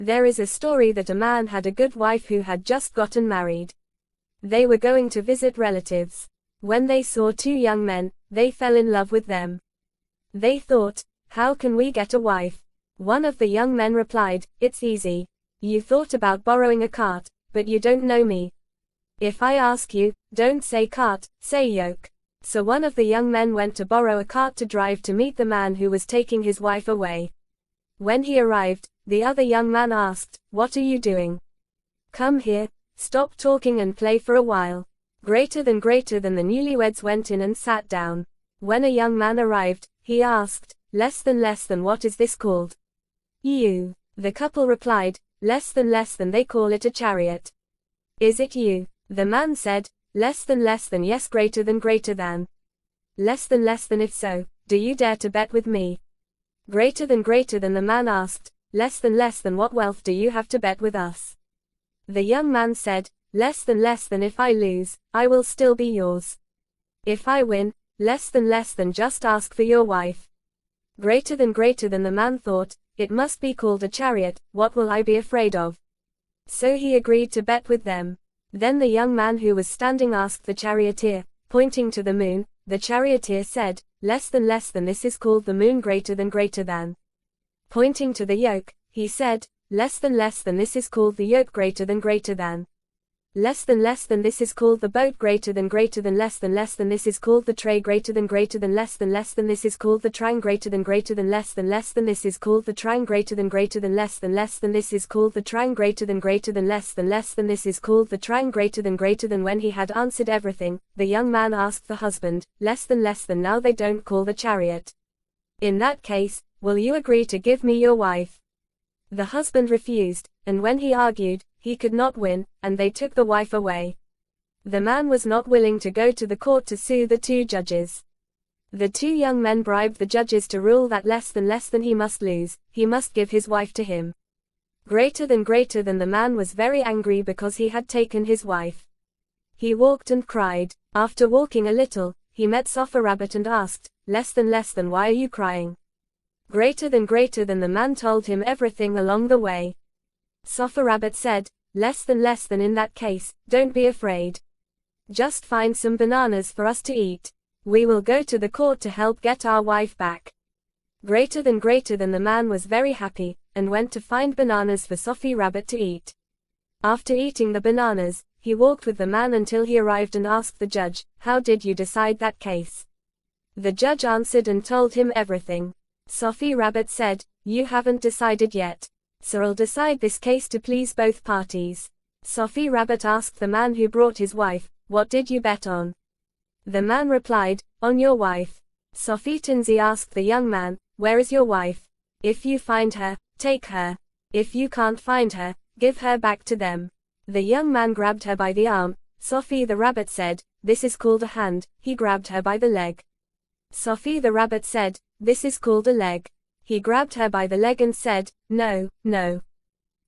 There is a story that a man had a good wife who had just gotten married. They were going to visit relatives. When they saw two young men, they fell in love with them. They thought, how can we get a wife? One of the young men replied, it's easy. You thought about borrowing a cart, but you don't know me. If I ask you, don't say cart, say yoke. So one of the young men went to borrow a cart to drive to meet the man who was taking his wife away. When he arrived, the other young man asked, what are you doing? Come here, stop talking and play for a while. Greater than the newlyweds went in and sat down. When a young man arrived, he asked, less than what is this called? You. The couple replied, less than they call it a chariot. Is it you? The man said, less than yes, greater than. Less than if so, do you dare to bet with me? Greater than the man asked, less than what wealth do you have to bet with us? The young man said, less than if I lose, I will still be yours. If I win, less than just ask for your wife. Greater than the man thought, it must be called a chariot, what will I be afraid of? So he agreed to bet with them. Then the young man who was standing asked the charioteer, pointing to the moon. The charioteer said, less than this is called the moon, greater than. Pointing to the yoke, he said, less than this is called the yoke, greater than. Less than this is called the boat, greater than. Less than this is called the tray, greater than. Less than this is called the trang, greater than. Less than this is called the trang, greater than. Less than this is called the trang, greater than. Less than this is called the trang, greater than. When he had answered everything, the young man asked the husband, less than now they don't call the chariot. In that case, will you agree to give me your wife? The husband refused, and when he argued, he could not win, and they took the wife away. The man was not willing to go to the court to sue the two judges. The two young men bribed the judges to rule that less than he must lose, he must give his wife to him. Greater than the man was very angry because he had taken his wife. He walked and cried. After walking a little, he met Sofa Rabbit and asked, less than why are you crying? Greater than the man told him everything along the way. Sofa Rabbit said, less than in that case, don't be afraid. Just find some bananas for us to eat. We will go to the court to help get our wife back. Greater than the man was very happy, and went to find bananas for Sofa Rabbit to eat. After eating the bananas, he walked with the man until he arrived and asked the judge, how did you decide that case? The judge answered and told him everything. Sofa Rabbit said, you haven't decided yet. So I'll decide this case to please both parties. Sofa Rabbit asked the man who brought his wife, what did you bet on? The man replied, on your wife. Sofa Tinsy asked the young man, where is your wife? If you find her, take her. If you can't find her, give her back to them. The young man grabbed her by the arm. Sofa the rabbit said, this is called a hand. He grabbed her by the leg. Sofa the rabbit said, this is called a leg. He grabbed her by the leg and said, no.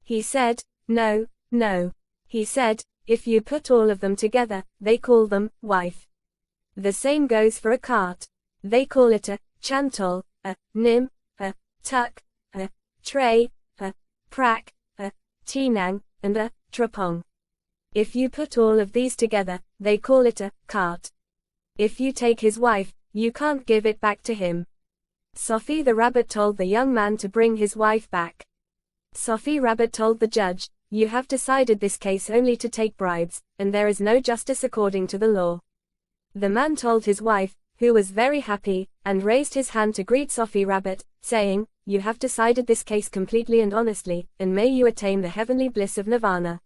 He said, no. He said, if you put all of them together, they call them wife. The same goes for a cart. They call it a chantol, a nim, a tuck, a tray, a prack, a tinang, and a trapong. If you put all of these together, they call it a cart. If you take his wife, you can't give it back to him. Sofa the rabbit told the young man to bring his wife back. Sofa Rabbit told the judge, you have decided this case only to take bribes, and there is no justice according to the law. The man told his wife, who was very happy, and raised his hand to greet Sofa Rabbit, saying, you have decided this case completely and honestly, and may you attain the heavenly bliss of nirvana.